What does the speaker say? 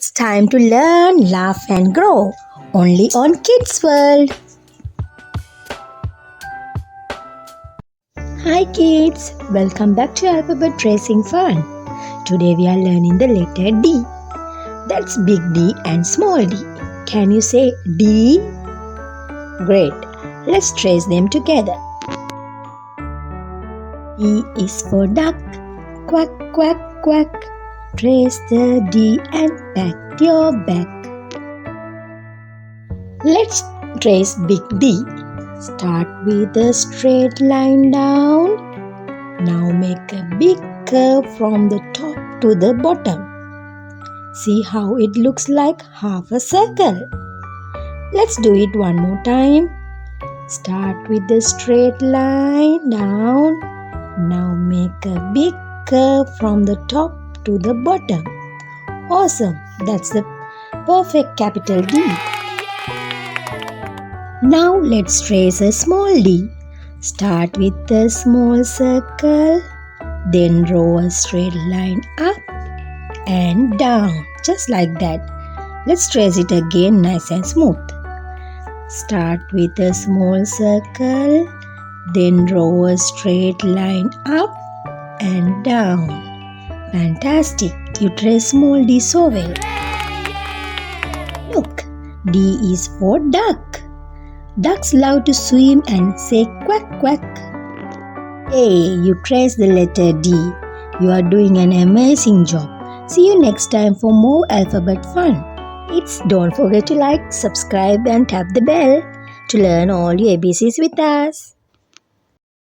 It's time to learn, laugh and grow. Only on Kids World. Hi kids, welcome back to Alphabet Tracing Fun. Today we are learning the letter D. That's big D and small d. Can you say D? Great, let's trace them together. D is for duck. Quack, quack, quack. Trace the D and pat your back. Let's trace big D. Start with a straight line down. Now make a big curve from the top to the bottom. See how it looks like half a circle. Let's do it one more time. Start with the straight line down. Now make a big curve from the top to the bottom. Awesome! That's the perfect capital D. Now let's trace a small d. Start with a small circle, then draw a straight line up and down, just like that. Let's trace it again nice and smooth. Start with a small circle, then draw a straight line up and down. Fantastic! You trace small d so well. Look, D is for duck. Ducks love to swim and say quack quack. Hey, you traced the letter D. You are doing an amazing job. See you next time for more alphabet fun. Don't forget to like, subscribe and tap the bell to learn all your ABCs with us.